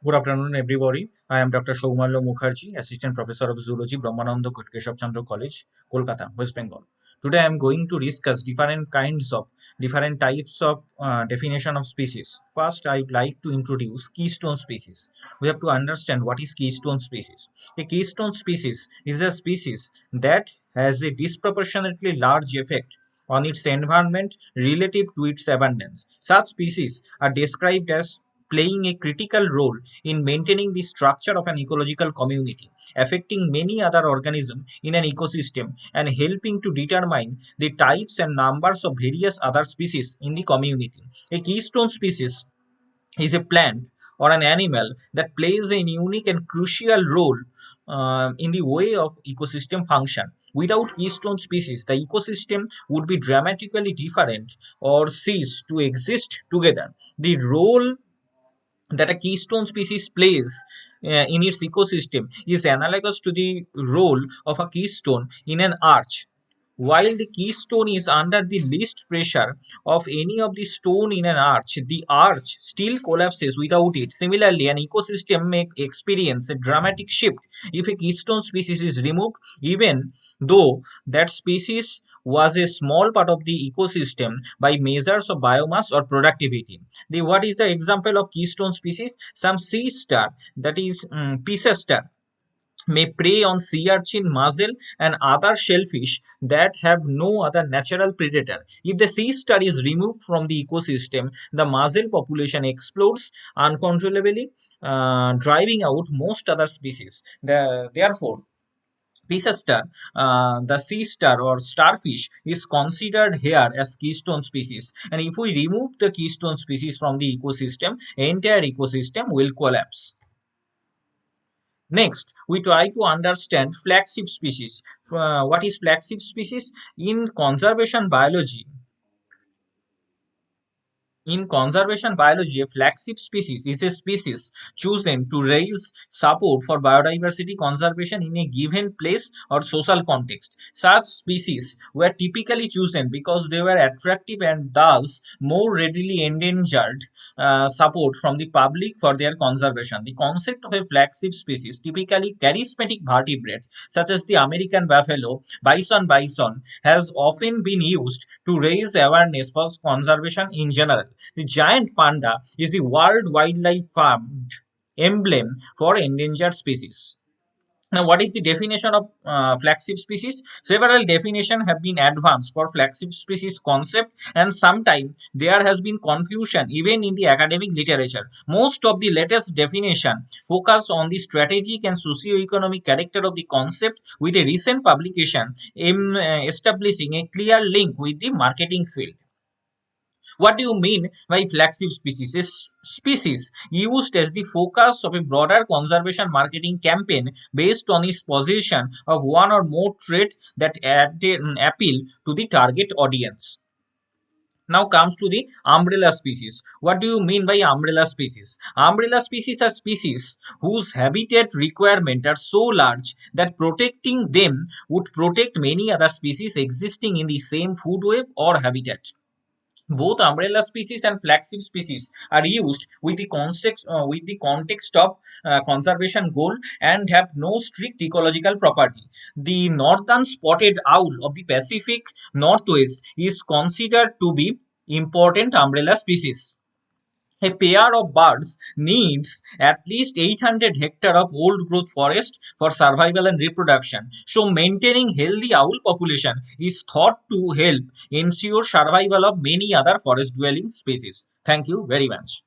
Good afternoon, everybody. I am Dr. Shaumalya Mukherjee, Assistant Professor of Zoology, Brahmananda Keshav Chandra College, Kolkata, West Bengal. Today, I am going to discuss different types of definition of species. First, I would like to introduce keystone species. We have to understand what is keystone species. A keystone species is a species that has a disproportionately large effect on its environment relative to its abundance. Such species are described as playing a critical role in maintaining the structure of an ecological community, affecting many other organisms in an ecosystem and helping to determine the types and numbers of various other species in the community. A keystone species is a plant or an animal that plays a unique and crucial role in the way of ecosystem function. Without keystone species, the ecosystem would be dramatically different or cease to exist together. The role that a keystone species plays in its ecosystem is analogous to the role of a keystone in an arch. While the keystone is under the least pressure of any of the stone in an arch, the arch still collapses without it. Similarly, an ecosystem may experience a dramatic shift if a keystone species is removed, even though that species was a small part of the ecosystem by measures of biomass or productivity. What is the example of keystone species? Some sea star, that is Pisces may prey on sea urchin, mussel, and other shellfish that have no other natural predator. If the sea star is removed from the ecosystem, the mussel population explodes uncontrollably, driving out most other species. Therefore, Pisa star, the sea star or starfish is considered here as keystone species. And if we remove the keystone species from the ecosystem, entire ecosystem will collapse. Next, we try to understand flagship species. What is flagship species? In conservation biology, in conservation biology, a flagship species is a species chosen to raise support for biodiversity conservation in a given place or social context. Such species were typically chosen because they were attractive and thus more readily endangered support from the public for their conservation. The concept of a flagship species, typically charismatic vertebrates such as the American buffalo, bison, has often been used to raise awareness for conservation in general. The giant panda is the World Wildlife Fund emblem for endangered species. Now, what is the definition of flagship species? Several definitions have been advanced for flagship species concept, and sometimes there has been confusion even in the academic literature. Most of the latest definition focus on the strategic and socio-economic character of the concept, with a recent publication establishing a clear link with the marketing field. What do you mean by flagship species? A species used as the focus of a broader conservation marketing campaign based on its possession of one or more traits that appeal to the target audience. Now comes to the umbrella species. What do you mean by umbrella species? Umbrella species are species whose habitat requirements are so large that protecting them would protect many other species existing in the same food web or habitat. Both umbrella species and flagship species are used with the context of conservation goal and have no strict ecological property. The northern spotted owl of the Pacific Northwest is considered to be important umbrella species. A pair of birds needs at least 800 hectares of old growth forest for survival and reproduction. So maintaining healthy owl population is thought to help ensure survival of many other forest dwelling species. Thank you very much.